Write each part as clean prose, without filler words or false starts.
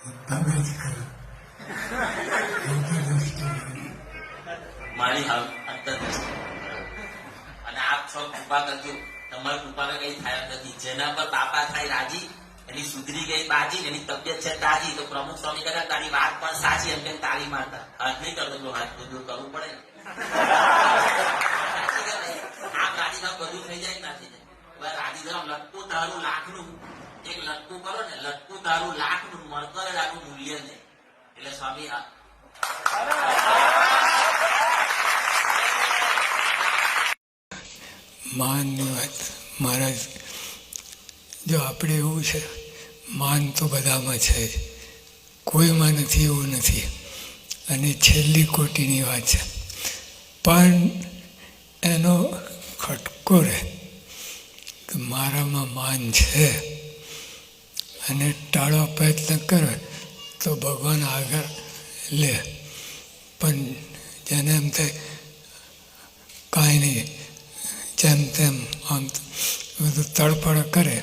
તમે જ કરો. મારી અંતરદૃષ્ટિ અને આપ સૌ કૃપા કરજો. તમારી કૃપાને કઈ થાય નથી. જેના પર બાપા થાય રાજી, એની સુધરી ગઈ બાજી, એની તબિયત છે તાજી, તો પ્રમુખ સ્વામી કહેતા તારી વાત પણ સાચી, એમ કે તાળી મારતા. હાથ નહીં કરતો તો હાથ બધું કરવું પડે ને. આ ગાડીમાં બધું થઈ જાય કે ના થઈ જાય. હવે રાજી ધરમ લટકું તારું લાખનું, એક લટકું કરો ને, લટકું તારું લાખનું, મળતર આનું મૂલ્ય નહીં. એટલે સ્વામી માનની વાત મહારાજ, જો આપણે એવું છે, માન તો બધામાં છે જ, કોઈમાં નથી એવું નથી, અને છેલ્લી કોટીની વાત છે. પણ એનો ખટકો રહે કે મારામાં માન છે, અને ટાળવા પ્રયત્ન કરે તો ભગવાન આગળ લે. પણ જેને એમ થાય કાંઈ નહીં, જેમ તેમ આમ બધું તડફડ કરે,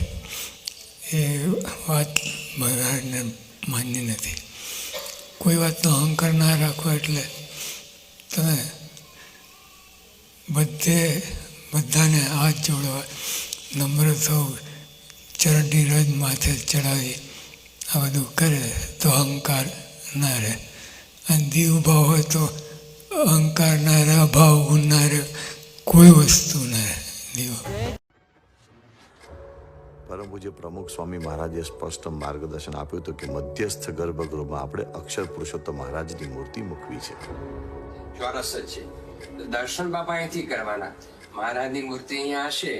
એ વાત મહારાજને માન્ય નથી. કોઈ વાતનો અહંકાર ના રાખો. એટલે તમે બધાને હાથ જોડવા, નમ્ર થવું, ચરણની રજ માથે ચડાવી આ બધું કરે તો અહંકાર ના રહે. અને દીવ ભાવ હોય તો અહંકાર ના રહે, અભાવ ના રહે, કોઈ વસ્તુ ના રહે. દીવ પરમ પૂજ્ય પ્રમુખ સ્વામી મહારાજે સ્પષ્ટ માર્ગદર્શન આપ્યું હતું કે મધ્યસ્થ ગર્ભગૃહમાં આપણે અક્ષર પુરુષોત્તમ મહારાજની મૂર્તિ મૂકવી છે. ચોરસ જ છે. દર્શન બાપા અહીંથી કરવાના. મહારાજની મૂર્તિ અહીંયા હશે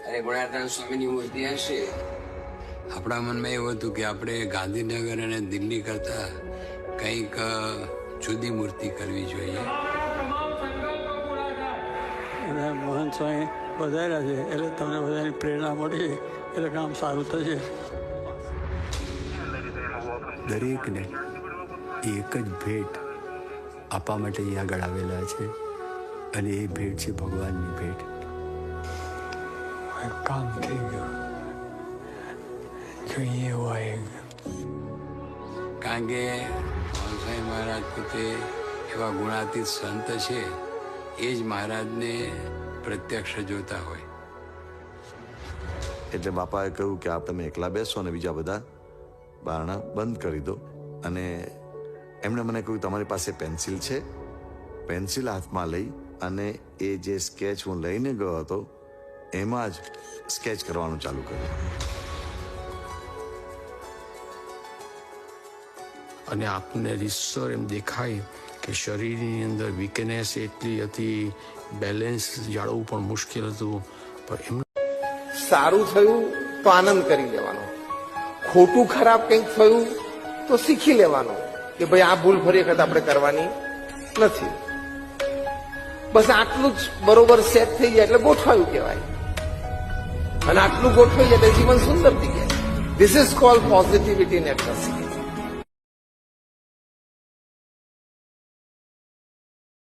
અને ગુણાતીતાનંદ સ્વામીની મૂર્તિ હશે. આપણા મનમાં એવું હતું કે આપણે ગાંધીનગર અને દિલ્હી કરતા કંઈક જુદી મૂર્તિ કરવી જોઈએ. અને મોહન સ્વામી વધાર્યા છે એટલે તમને બધાની પ્રેરણા મળી, એટલે કામ સારું થશે. દરેકને એક જ ભેટ આપવા માટે અહીંયા આગળ આવેલા છે, અને એ ભેટ છે ભગવાનની ભેટ. કામ થઈ ગયું, જોઈએ એવું આવી ગયું. કારણ કે સ્વામી મહારાજ પોતે એવા ગુણાતીત સંત છે, એ જ મહારાજને પ્રત્યક્ષ જોતા હોય. એટલે બાપાએ કહ્યું કે આપ તમે એકલા બેસો અને બીજા બધા બારણા બંધ કરી દો. અને એમણે મને કહ્યું તમારી પાસે પેન્સિલ છે? પેન્સિલ હાથમાં લઈ અને એ જે સ્કેચ હું લઈને ગયો હતો એમાં જ સ્કેચ કરવાનું ચાલુ કર્યું. અને આપને રીતસર એમ દેખાય કે શરીરની અંદર વીકનેસ એટલી હતી, બેલેન્સ જાળવવું પણ મુશ્કેલ હતું. પણ એમ સારું થયું તો આનંદ કરી લેવાનો, ખોટું ખરાબ કંઈક થયું તો શીખી લેવાનું કે ભાઈ આ ભૂલ ફરી વખત આપણે કરવાની નથી. બસ આટલું જ બરોબર સેટ થઈ જાય એટલે ગોઠવાયું કહેવાય. અને આટલું ગોઠવાઈ જાય એટલે જીવન સુંદર થઈ જાય. This is called positivity in exercise.